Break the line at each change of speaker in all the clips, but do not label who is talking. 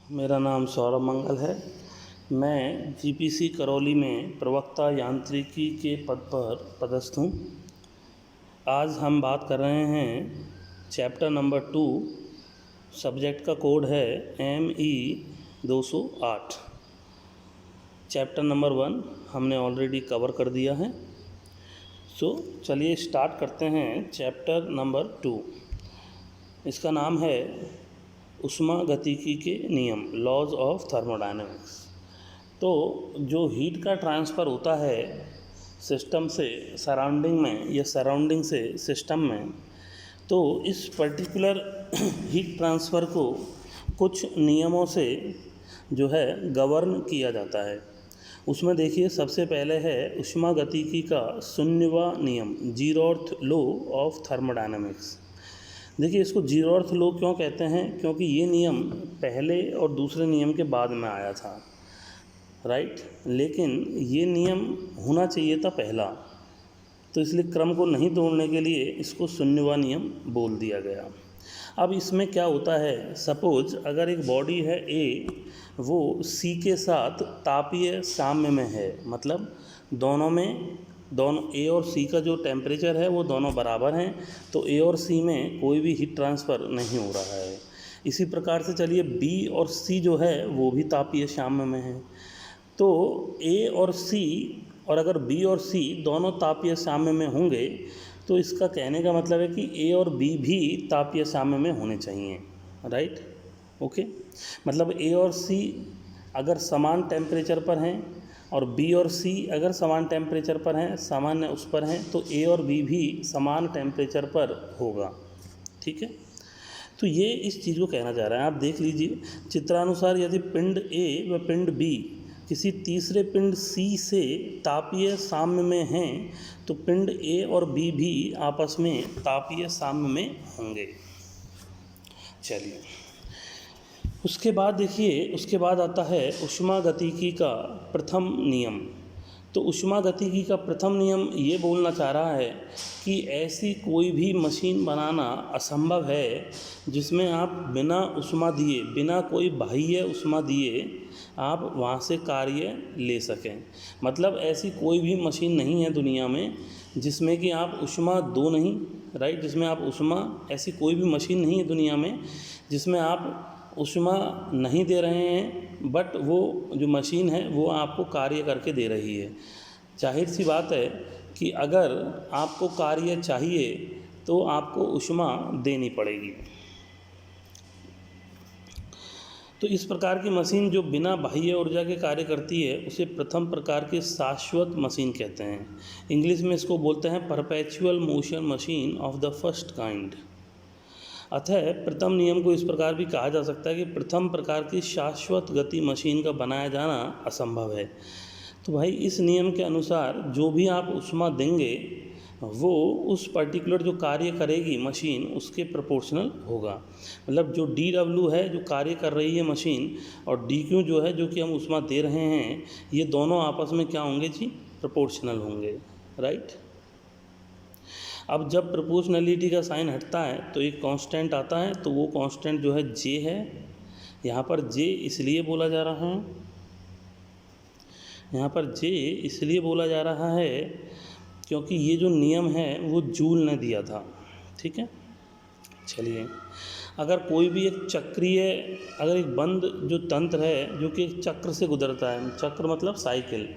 मेरा नाम सौरभ मंगल है। मैं जीपीसी करौली में प्रवक्ता यांत्रिकी के पद पर पदस्थ हूँ। आज हम बात कर रहे हैं चैप्टर नंबर 2। सब्जेक्ट का कोड है ME 208। चैप्टर नंबर 1 हमने ऑलरेडी कवर कर दिया है। चलिए स्टार्ट करते हैं चैप्टर नंबर 2। इसका नाम है ऊष्मागतिकी के नियम, लॉज ऑफ थर्मोडायनेमिक्स। तो जो हीट का ट्रांसफ़र होता है सिस्टम से सराउंडिंग में या सराउंडिंग से सिस्टम में, तो इस पर्टिकुलर हीट ट्रांसफ़र को कुछ नियमों से जो है गवर्न किया जाता है। उसमें देखिए, सबसे पहले है ऊष्मागतिकी का शून्यवां नियम, जीरोथ लॉ ऑफ थर्मोडायनेमिक्स। देखिए, इसको जीरोथ लॉ क्यों कहते हैं? क्योंकि ये नियम पहले और दूसरे नियम के बाद में आया था, राइट। लेकिन ये नियम होना चाहिए था पहला, तो इसलिए क्रम को नहीं तोड़ने के लिए इसको शून्यवां नियम बोल दिया गया। अब इसमें क्या होता है, सपोज अगर एक बॉडी है A, वो C के साथ तापीय साम्य में है, मतलब दोनों A और C का जो टेम्परेचर है वो दोनों बराबर हैं, तो A और C में कोई भी हीट ट्रांसफ़र नहीं हो रहा है। इसी प्रकार से चलिए B और C जो है वो भी तापीय साम्य में है, तो A और C, और अगर B और C दोनों तापीय साम्य में होंगे तो इसका कहने का मतलब है कि A और B भी तापीय साम्य में होने चाहिए, राइट। ओके, मतलब A और C अगर समान टेम्परेचर पर हैं और B और C अगर समान टेम्परेचर पर हैं, सामान्य उस पर हैं, तो A और B भी समान टेम्परेचर पर होगा, ठीक है। तो ये इस चीज़ को कहना चाह रहा है। आप देख लीजिए, चित्रानुसार यदि पिंड A व पिंड B किसी तीसरे पिंड C से तापीय साम्य में हैं, तो पिंड A और B भी आपस में तापीय साम्य में होंगे। चलिए, उसके बाद देखिए, उसके बाद आता है ऊष्मागतिकी का प्रथम नियम। तो ऊष्मागतिकी का प्रथम नियम ये बोलना चाह रहा है कि ऐसी कोई भी मशीन बनाना असंभव है जिसमें आप बिना ऊष्मा दिए, बिना कोई बाह्य ऊष्मा दिए आप वहाँ से कार्य ले सकें। मतलब ऐसी कोई भी मशीन नहीं है दुनिया में जिसमें कि आप ऊष्मा दो नहीं, राइट, जिसमें आप ऊष्मा, ऐसी कोई भी मशीन नहीं है दुनिया में जिसमें आप ऊष्मा नहीं दे रहे हैं, बट वो जो मशीन है वो आपको कार्य करके दे रही है। जाहिर सी बात है कि अगर आपको कार्य चाहिए तो आपको ऊष्मा देनी पड़ेगी। तो इस प्रकार की मशीन जो बिना बाह्य ऊर्जा के कार्य करती है उसे प्रथम प्रकार की शाश्वत मशीन कहते हैं। इंग्लिश में इसको बोलते हैं perpetual motion machine of the first kind. अतः प्रथम नियम को इस प्रकार भी कहा जा सकता है कि प्रथम प्रकार की शाश्वत गति मशीन का बनाया जाना असंभव है। तो भाई, इस नियम के अनुसार जो भी आप ऊष्मा देंगे वो उस पर्टिकुलर जो कार्य करेगी मशीन उसके प्रोपोर्शनल होगा। मतलब जो DW है जो कार्य कर रही है मशीन, और DQ जो है जो कि हम ऊष्मा दे रहे हैं, ये दोनों आपस में क्या होंगे जी? प्रोपोर्शनल होंगे, राइट। अब जब प्रोपोर्शनलिटी का साइन हटता है तो एक कांस्टेंट आता है, तो वो कांस्टेंट जो है J है। यहाँ पर J इसलिए बोला जा रहा है, यहाँ पर J इसलिए बोला जा रहा है क्योंकि ये जो नियम है वो जूल ने दिया था, ठीक है। चलिए, अगर कोई भी एक चक्रीय, अगर एक बंद जो तंत्र है जो कि एक चक्र से गुजरता है, चक्र मतलब साइकिल,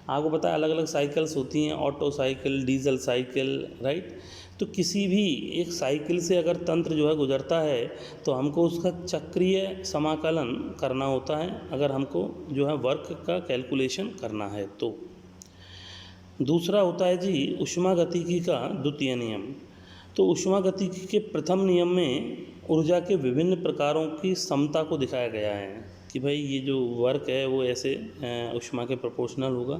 आपको पता है अलग अलग साइकिल्स होती हैं, auto cycle, diesel cycle, right. तो किसी भी एक साइकिल से अगर तंत्र जो है गुजरता है तो हमको उसका चक्रीय समाकलन करना होता है, अगर हमको जो है वर्क का कैलकुलेशन करना है तो। दूसरा होता है जी ऊष्मागतिकी का द्वितीय नियम। तो ऊष्मागतिकी के प्रथम नियम में ऊर्जा के विभिन्न प्रकारों की समता को दिखाया गया है कि भाई ये जो वर्क है वो ऐसे ऊष्मा के प्रोपोर्शनल होगा।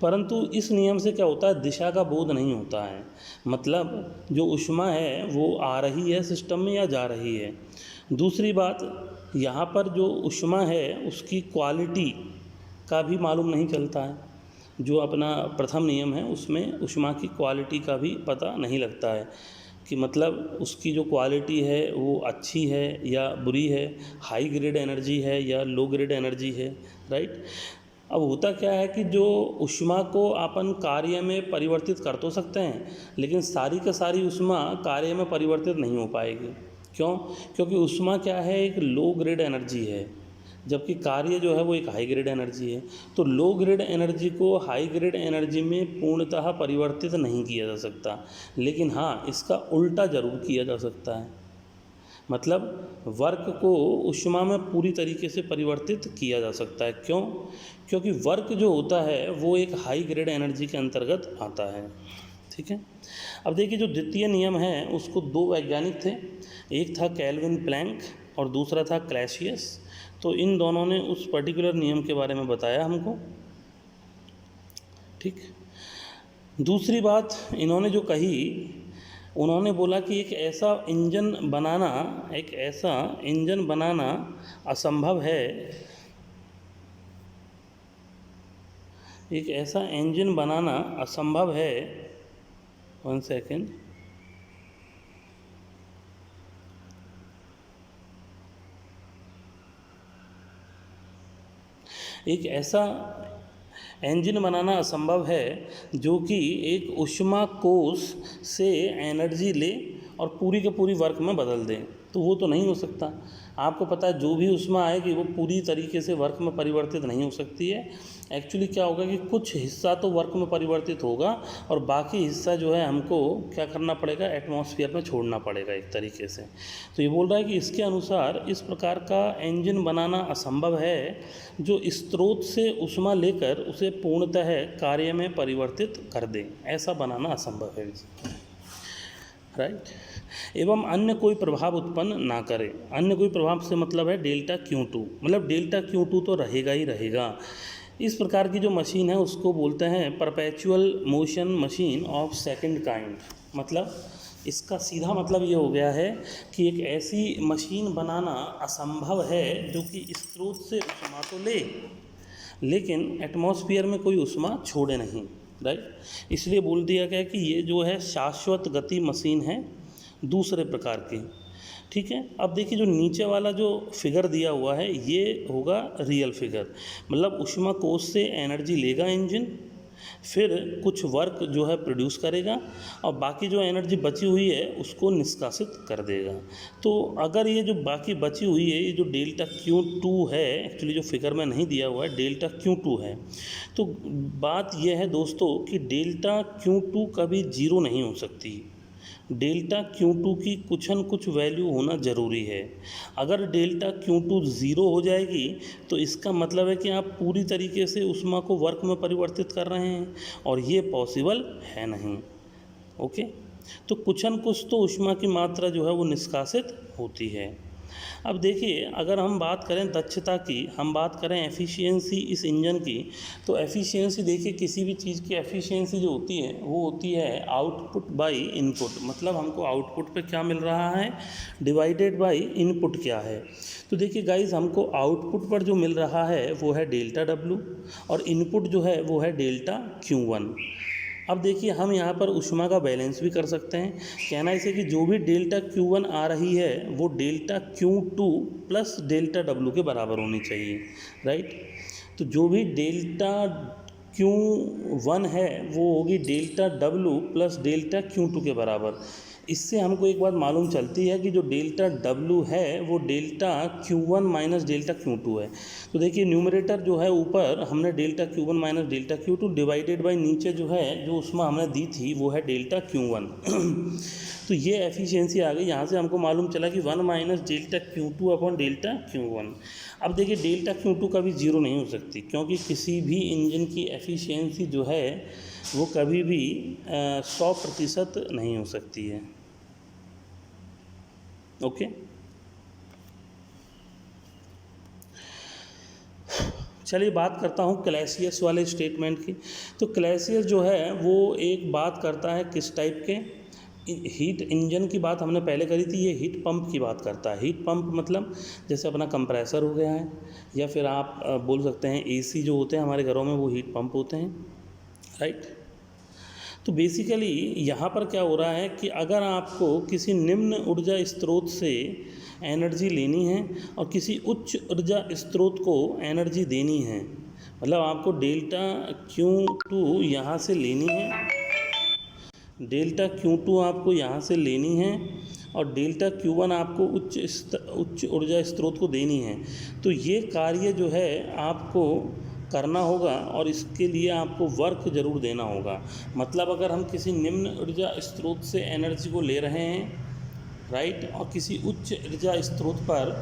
परंतु इस नियम से क्या होता है, दिशा का बोध नहीं होता है। मतलब जो ऊष्मा है वो आ रही है सिस्टम में या जा रही है। दूसरी बात, यहाँ पर जो ऊष्मा है उसकी क्वालिटी का भी मालूम नहीं चलता है। जो अपना प्रथम नियम है उसमें ऊष्मा की क्वालिटी का भी पता नहीं लगता है। कि मतलब उसकी जो क्वालिटी है वो अच्छी है या बुरी है, हाई ग्रेड एनर्जी है या लो ग्रेड एनर्जी है, राइट। अब होता क्या है कि जो ऊष्मा को अपन कार्य में परिवर्तित कर तो सकते हैं, लेकिन सारी का सारी ऊष्मा कार्य में परिवर्तित नहीं हो पाएगी। क्यों? क्योंकि ऊष्मा क्या है, एक लो ग्रेड एनर्जी है, जबकि कार्य जो है वो एक हाई ग्रेड एनर्जी है। तो लो ग्रेड एनर्जी को हाई ग्रेड एनर्जी में पूर्णतः परिवर्तित नहीं किया जा सकता, लेकिन हाँ इसका उल्टा ज़रूर किया जा सकता है। मतलब वर्क को ऊष्मा में पूरी तरीके से परिवर्तित किया जा सकता है। क्यों? क्योंकि वर्क जो होता है वो एक हाई ग्रेड एनर्जी के अंतर्गत आता है। ठीक है। अब देखिए जो द्वितीय नियम है उसको दो वैज्ञानिक थे, एक था केल्विन प्लैंक और दूसरा था क्लैसियस। तो इन दोनों ने उस पर्टिकुलर नियम के बारे में बताया हमको। ठीक। दूसरी बात इन्होंने जो कही, उन्होंने बोला कि एक ऐसा इंजन बनाना असंभव है, एक ऐसा इंजन बनाना असंभव है, 1 सेकेंड, एक ऐसा इंजन बनाना असंभव है जो कि एक ऊष्मा कोश से एनर्जी ले और पूरी के पूरी वर्क में बदल दें। तो वो तो नहीं हो सकता। आपको पता है जो भी ऊष्मा आएगी वो पूरी तरीके से वर्क में परिवर्तित नहीं हो सकती है। एक्चुअली क्या होगा कि कुछ हिस्सा तो वर्क में परिवर्तित होगा और बाकी हिस्सा जो है हमको क्या करना पड़ेगा, एटमॉस्फेयर में छोड़ना पड़ेगा एक तरीके से। तो ये बोल रहा है कि इसके अनुसार इस प्रकार का इंजन बनाना असंभव है जो स्रोत से ऊष्मा लेकर उसे पूर्णतः कार्य में परिवर्तित कर दे, ऐसा बनाना असंभव है, राइट। एवं अन्य कोई प्रभाव उत्पन्न ना करे। अन्य कोई प्रभाव से मतलब है डेल्टा Q2, मतलब डेल्टा Q2 तो रहेगा ही रहेगा। इस प्रकार की जो मशीन है उसको बोलते हैं perpetual motion machine of second kind. मतलब इसका सीधा मतलब ये हो गया है कि एक ऐसी मशीन बनाना असंभव है जो कि स्रोत से ऊष्मा तो ले लेकिन एटमॉस्फेयर में कोई ऊष्मा छोड़े नहीं, राइट। इसलिए बोल दिया गया कि ये जो है शाश्वत गति मशीन है दूसरे प्रकार की। ठीक है। अब देखिए जो नीचे वाला जो फिगर दिया हुआ है ये होगा रियल फिगर, मतलब ऊष्मा कोश से एनर्जी लेगा इंजन, फिर कुछ वर्क जो है प्रोड्यूस करेगा और बाकी जो एनर्जी बची हुई है उसको निष्कासित कर देगा। तो अगर ये जो बाकी बची हुई है, ये जो डेल्टा Q2 है, एक्चुअली जो फिगर में नहीं दिया हुआ है डेल्टा Q2 है, तो बात यह है दोस्तों कि डेल्टा Q2 कभी जीरो नहीं हो सकती। डेल्टा Q2 की कुछ न कुछ वैल्यू होना ज़रूरी है। अगर डेल्टा Q2 ज़ीरो हो जाएगी तो इसका मतलब है कि आप पूरी तरीके से ऊष्मा को वर्क में परिवर्तित कर रहे हैं और ये पॉसिबल है नहीं। ओके। तो कुछ न कुछ तो ऊष्मा की मात्रा जो है वो निष्कासित होती है। अब देखिए अगर हम बात करें दक्षता की, हम बात करें एफिशिएंसी इस इंजन की, तो एफिशिएंसी देखिए किसी भी चीज़ की एफिशिएंसी जो होती है वो होती है आउटपुट बाय इनपुट। मतलब हमको आउटपुट पे क्या मिल रहा है डिवाइडेड बाय इनपुट क्या है। तो देखिए गाइस हमको आउटपुट पर जो मिल रहा है वो है डेल्टा W और इनपुट जो है वो है डेल्टा Q1। अब देखिए हम यहाँ पर ऊष्मा का बैलेंस भी कर सकते हैं। कहना इसे कि जो भी डेल्टा Q1 आ रही है वो delta Q2 plus delta W के बराबर होनी चाहिए, राइट। तो जो भी डेल्टा Q1 है वो होगी delta W plus delta Q2 के बराबर। इससे हमको एक बात मालूम चलती है कि जो डेल्टा W है वो delta Q1 minus delta Q2 है। तो देखिए न्यूमरेटर जो है ऊपर हमने delta Q1 minus delta Q2 divided by नीचे जो है जो उसमें हमने दी थी वो है डेल्टा Q1। तो ये एफिशिएंसी आ गई। यहाँ से हमको मालूम चला कि 1 minus delta Q2 upon delta Q1। अब देखिए डेल्टा Q2 कभी जीरो नहीं हो सकती क्योंकि किसी भी इंजन की एफिशिएंसी जो है वो कभी भी 100% नहीं हो सकती है। ओके। चलिए बात करता हूँ क्लैसियस वाले स्टेटमेंट की। तो क्लैसियस जो है वो एक बात करता है किस टाइप के हीट इंजन की बात हमने पहले करी थी, ये हीट पंप की बात करता है। हीट पंप मतलब जैसे अपना कंप्रेसर हो गया है या फिर आप बोल सकते हैं AC जो होते हैं हमारे घरों में वो हीट पंप होते हैं, राइट। तो बेसिकली यहाँ पर क्या हो रहा है कि अगर आपको किसी निम्न ऊर्जा स्रोत से एनर्जी लेनी है और किसी उच्च ऊर्जा स्रोत को एनर्जी देनी है, मतलब आपको डेल्टा Q2 यहाँ से लेनी है, डेल्टा Q2 आपको यहाँ से लेनी है और डेल्टा Q1 आपको उच्च ऊर्जा स्रोत को देनी है। तो ये कार्य जो है आपको करना होगा और इसके लिए आपको वर्क ज़रूर देना होगा। मतलब अगर हम किसी निम्न ऊर्जा स्रोत से एनर्जी को ले रहे हैं, राइट, और किसी उच्च ऊर्जा स्रोत पर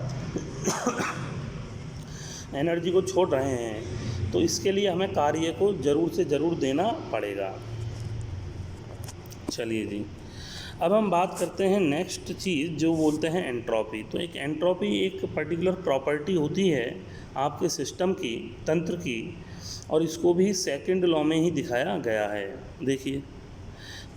एनर्जी को छोड़ रहे हैं, तो इसके लिए हमें कार्य को ज़रूर से ज़रूर देना पड़ेगा। चलिए जी, अब हम बात करते हैं नेक्स्ट चीज़ जो बोलते हैं एंट्रोपी। तो एक एंट्रोपी एक पर्टिकुलर प्रॉपर्टी होती है आपके सिस्टम की, तंत्र की, और इसको भी सेकंड लॉ में ही दिखाया गया है। देखिए,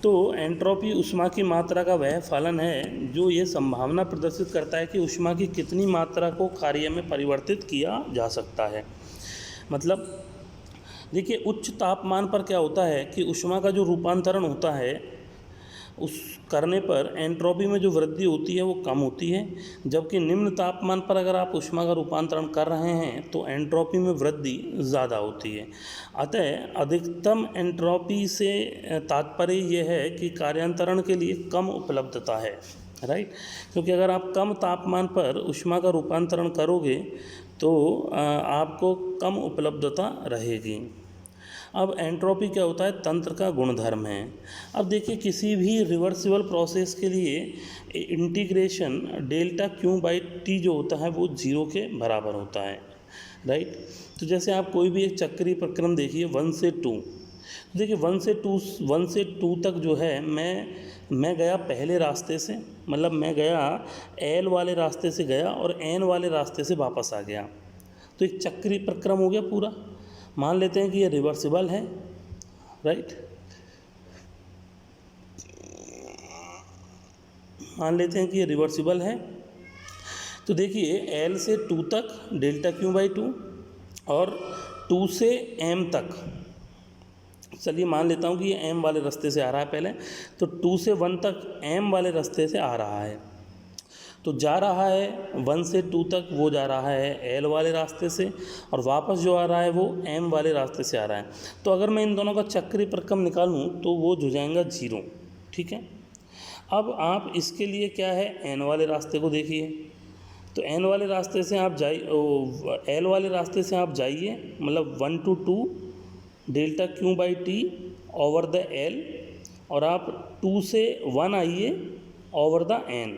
तो एंट्रोपी ऊष्मा की मात्रा का वह फलन है जो ये संभावना प्रदर्शित करता है कि ऊष्मा की कितनी मात्रा को कार्य में परिवर्तित किया जा सकता है। मतलब देखिए, उच्च तापमान पर क्या होता है कि ऊष्मा का जो रूपांतरण होता है उस करने पर एंट्रोपी में जो वृद्धि होती है वो कम होती है, जबकि निम्न तापमान पर अगर आप ऊष्मा का रूपांतरण कर रहे हैं तो एंट्रोपी में वृद्धि ज़्यादा होती है। अतः अधिकतम एंट्रोपी से तात्पर्य यह है कि कार्यान्तरण के लिए कम उपलब्धता है, राइट, क्योंकि अगर आप कम तापमान पर ऊष्मा का रूपांतरण करोगे तो आपको कम उपलब्धता रहेगी। अब एंट्रोपी क्या होता है? तंत्र का गुणधर्म है। अब देखिए, किसी भी रिवर्सिबल प्रोसेस के लिए इंटीग्रेशन डेल्टा Q/T जो होता है वो 0 के बराबर होता है, राइट। तो जैसे आप कोई भी एक चक्रीय प्रक्रम देखिए 1 से 2, देखिए 1 से 2 तक जो है मैं गया पहले रास्ते से, मतलब मैं गया L वाले रास्ते से गया और N वाले रास्ते से वापस आ गया, तो एक चक्रीय प्रक्रम हो गया पूरा। मान लेते हैं कि ये रिवर्सिबल है, राइट, मान लेते हैं कि ये रिवर्सिबल है। तो देखिए, L से 2 तक डेल्टा Q/2 और 2 से M तक, चलिए मान लेता हूँ कि ये M वाले रास्ते से आ रहा है पहले, तो 2 से 1 तक M वाले रास्ते से आ रहा है, तो जा रहा है 1 से 2 तक वो जा रहा है L वाले रास्ते से, और वापस जो आ रहा है वो M वाले रास्ते से आ रहा है। तो अगर मैं इन दोनों का चक्रीय प्रक्रम निकालूं तो वो हो जाएगा 0, ठीक है। अब आप इसके लिए क्या है, N वाले रास्ते को देखिए, तो N वाले रास्ते से आप जाइए, L वाले रास्ते से आप जाइए, मतलब 1 to 2 delta Q/T over the L, और आप 2 से 1 आइए ओवर द N,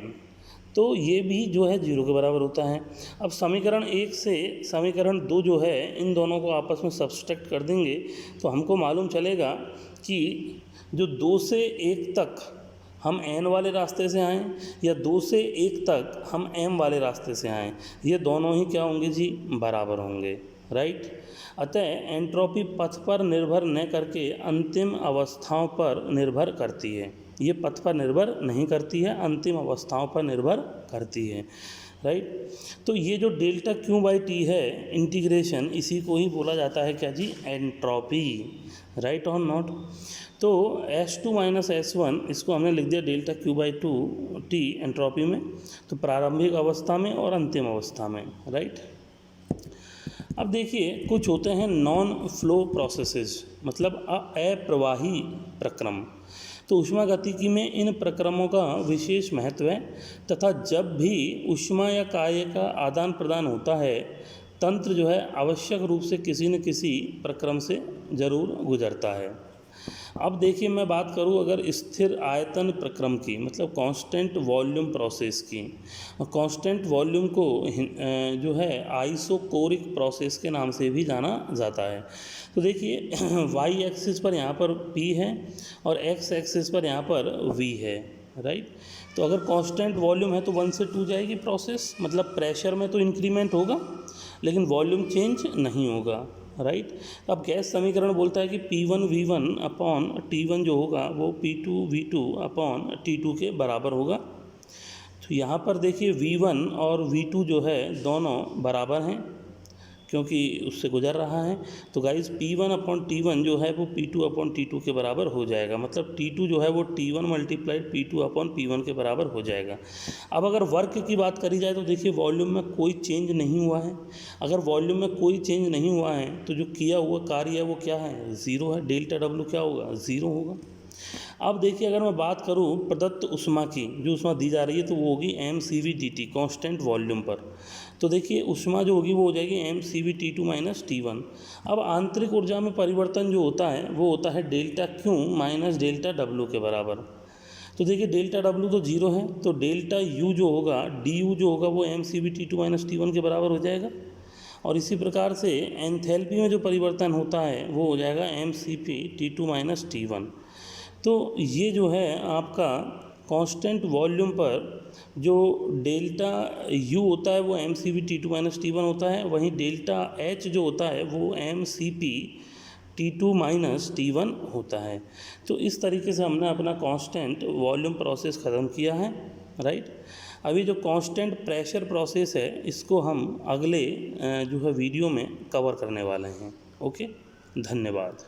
तो ये भी जो है 0 के बराबर होता है। अब समीकरण 1 से समीकरण 2 जो है, इन दोनों को आपस में सब्सट्रैक्ट कर देंगे तो हमको मालूम चलेगा कि जो 2 से 1 तक हम N वाले रास्ते से आएँ या 2 से 1 तक हम M वाले रास्ते से आएँ, ये दोनों ही क्या होंगे जी, बराबर होंगे, राइट। अतः एंट्रोपी पथ पर निर्भर न करके अंतिम अवस्थाओं पर निर्भर करती है, ये पथ पर निर्भर नहीं करती है, अंतिम अवस्थाओं पर निर्भर करती है, राइट। तो ये जो डेल्टा Q/T है इंटीग्रेशन, इसी को ही बोला जाता है क्या जी, एंट्रोपी, राइट और नॉट। तो S2 - S1 इसको हमने लिख दिया डेल्टा Q/2T एंट्रोपी में, तो प्रारंभिक अवस्था में और अंतिम अवस्था में, राइट। अब देखिए, कुछ होते हैं नॉन फ्लो प्रोसेसेस, मतलब अप्रवाही प्रक्रम। तो ऊष्मागतिकी में इन प्रक्रमों का विशेष महत्व है, तथा जब भी ऊष्मा या कार्य का आदान प्रदान होता है, तंत्र जो है आवश्यक रूप से किसी न किसी प्रक्रम से जरूर गुजरता है। अब देखिए, मैं बात करूं अगर स्थिर आयतन प्रक्रम की, मतलब कांस्टेंट वॉल्यूम प्रोसेस की, और कांस्टेंट वॉल्यूम को जो है आइसोकोरिक प्रोसेस के नाम से भी जाना जाता है। तो देखिए, वाई एक्सिस पर यहाँ पर P है और एक्स एक्सिस पर यहाँ पर V है, राइट। तो अगर कांस्टेंट वॉल्यूम है तो 1 से 2 जाएगी प्रोसेस, मतलब प्रेशर में तो इंक्रीमेंट होगा लेकिन वॉल्यूम चेंज नहीं होगा, राइट। अब गैस समीकरण बोलता है कि P1V1 अपॉन T1 जो होगा वो P2V2 अपॉन T2 के बराबर होगा। तो यहाँ पर देखिए V1 और V2 जो है दोनों बराबर हैं, क्योंकि उससे गुजर रहा है। तो गाइस P1/T1 जो है वो P2/T2 के बराबर हो जाएगा, मतलब T2 जो है वो T1 मल्टीप्लाइड P2/P1 के बराबर हो जाएगा। अब अगर वर्क की बात करी जाए तो देखिए वॉल्यूम में कोई चेंज नहीं हुआ है। अगर वॉल्यूम में कोई चेंज नहीं हुआ है तो जो किया हुआ कार्य है वो क्या है, ज़ीरो है। डेल्टा डब्ल्यू क्या होगा, ज़ीरो होगा। अब देखिए अगर मैं बात करूं प्रदत्त ऊष्मा की, जो ऊष्मा दी जा रही है तो वो होगी mCv/dt कांस्टेंट वॉल्यूम पर। तो देखिए ऊष्मा जो होगी वो हो जाएगी mCv/T2 - T1। अब आंतरिक ऊर्जा में परिवर्तन जो होता है वो होता है delta Q minus delta W के बराबर। तो देखिए डेल्टा डब्ल्यू तो जीरो है, तो डेल्टा यू जो होगा, डी यू जो होगा वो mCv/T2 - T1 के बराबर हो जाएगा। और इसी प्रकार से एंथैल्पी में जो परिवर्तन होता है वो हो जाएगा mCp/T2 - T1। तो ये जो है आपका कांस्टेंट वॉल्यूम पर जो डेल्टा यू होता है वो mCv/T2 - T1 होता है, वहीं डेल्टा एच जो होता है वो mCp/T2 - T1 होता है। तो इस तरीके से हमने अपना कांस्टेंट वॉल्यूम प्रोसेस ख़त्म किया है, राइट। अभी जो कांस्टेंट प्रेशर प्रोसेस है इसको हम अगले जो है वीडियो में कवर करने वाले हैं। ओके, धन्यवाद।